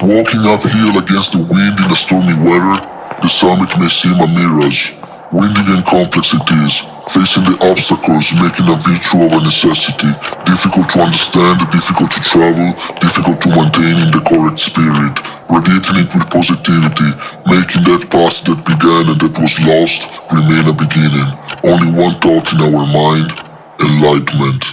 Walking uphill against the wind in the stormy weather, the summit may seem a mirage. Windy and complex it is, facing the obstacles, making a virtue of a necessity. Difficult to understand, difficult to travel, difficult to maintain in the correct spirit. Radiating it with positivity, making that path that began and that was lost remain a beginning. Only one thought in our mind, enlightenment.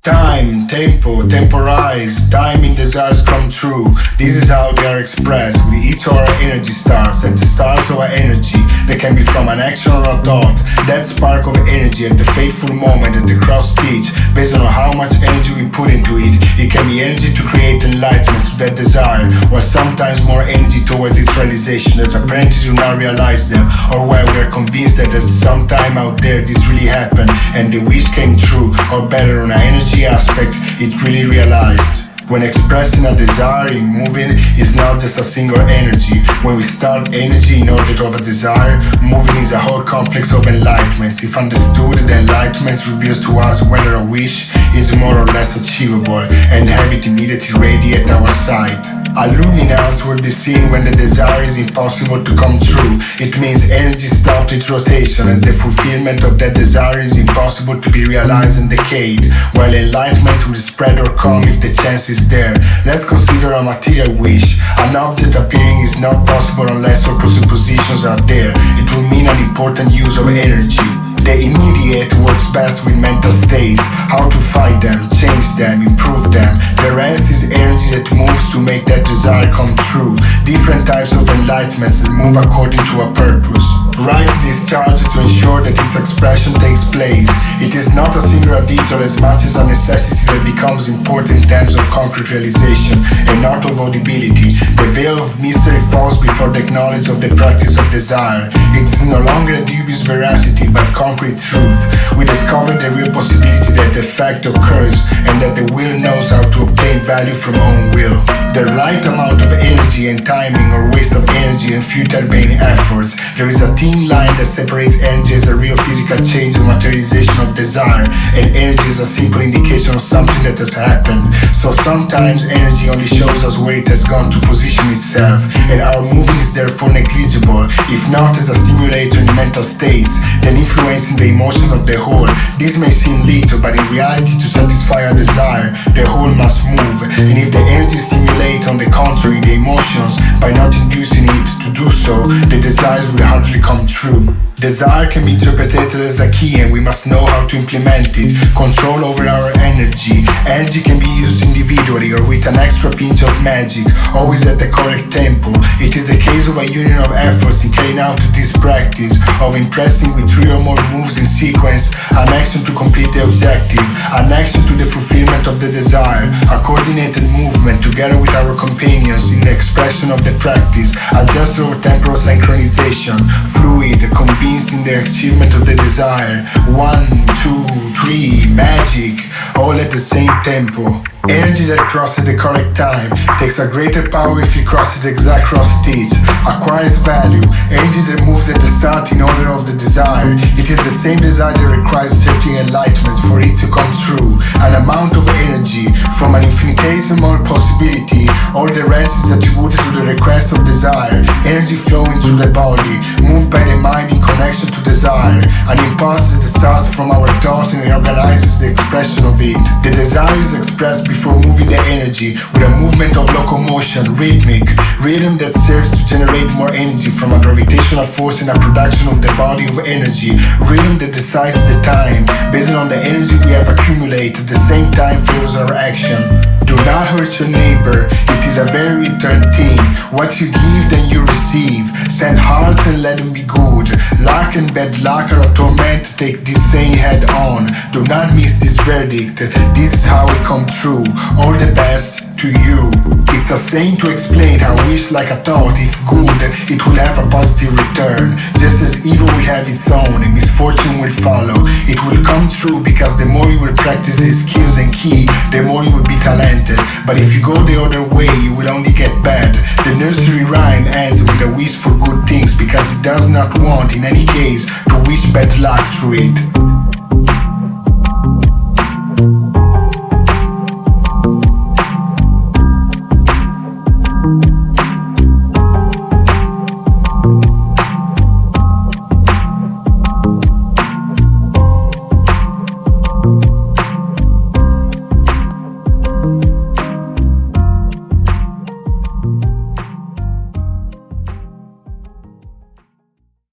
Time, tempo, temporize, timing desires come true. This is how they are expressed. We each are our energy stars, and the stars of our energy, they can be from an action or a thought. That spark of energy at the fateful moment at the cross stitch, based on how much energy we put into it. It can be energy to create enlightenment through that desire, or sometimes more energy towards its realization that apparently do not realize them, or where we are convinced that at some time out there this really happened and the wish came true, or better on our energy aspect, it really realized. When expressing a desire in moving is not just a single energy. When we start energy in order to have a desire, moving is a whole complex of enlightenments. If understood, the enlightenments reveals to us whether a wish is more or less achievable and have it immediately ready at our side. A luminance will be seen when the desire is impossible to come true. It means energy stopped its rotation as the fulfillment of that desire is impossible to be realized and decayed, while enlightenment will spread or come if the chance is there. Let's consider a material wish. An object appearing is not possible unless all presuppositions are there. It will mean an important use of energy. The immediate works best with mental states, how to fight them, change them, improve them. The rest is energy that moves to make that desire come true. Different types of enlightenments that move according to a purpose. Right discharge to ensure that its expression takes place. It is not a singular detail as much as a necessity that becomes important in terms of concrete realization and not of audibility. The veil of mystery falls before the knowledge of the practice of desire. It is no longer a dubious veracity but concrete truth. We discover the real possibility that the fact occurs and that the will knows how to obtain value from own will. The right amount of energy and timing or waste of energy and futile vain efforts. There is a thin line that separates energy as a real physical change and materialization of desire, and energy is a simple indication of something that has happened. So sometimes energy only shows us where it has gone to position itself, and our movement is therefore negligible, if not as a stimulator in mental states, then influencing the emotion of the whole. This may seem little, but in reality to satisfy a desire, the whole must move, and if the energy stimulates on the contrary the emotions, by not inducing it to do so, the desires will hardly come true. Desire can be interpreted as a key and we must know how to implement it. Control over our energy. Energy can be used individually or with an extra pinch of magic, always at the correct tempo. It is the case of a union of efforts in carrying out this practice, of impressing with 3 or more moves in sequence, an action to complete the objective, an action to the fulfillment of the desire, a coordinated movement together with our companions in the expression of the practice, a gesture of temporal synchronization, fluid, convinced in the achievement of the desire. 1, 2, 3, magic, all at the same tempo. Energy that crosses the correct time takes a greater power if you cross it exact cross stitch, acquires value. Energy that moves at the start in order of the desire. It is the same desire that requires certain enlightenments for it to come true. An amount of energy from an infinitesimal possibility. All the rest is attributed to the request of desire. Energy flowing through the body, moved by the mind in connection to desire. An impulse that starts from our thought and organizes the expression of it. The desire is expressed before moving the energy with a movement of locomotion, rhythmic, rhythm that serves to generate more energy from a gravitational force and a production of the body of energy, rhythm that decides the time based on the energy we have accumulated. At the same time fuels our action. Do not hurt your neighbor, it is a very return thing. What you give, then you receive. Send hearts and let them be good. Luck and bad luck are a torment, take this saying head on. Do not miss this verdict, this is how it come true. All the best to you. It's a saying to explain how wish like a thought, if good, it will have a positive return. Just as evil will have its own and misfortune will follow. It will come true because the more you will practice these skills and key, the more you will be talented. But if you go the other way, you will only get bad. The nursery rhyme ends with a wish for good things because it does not want, in any case, to wish bad luck through it.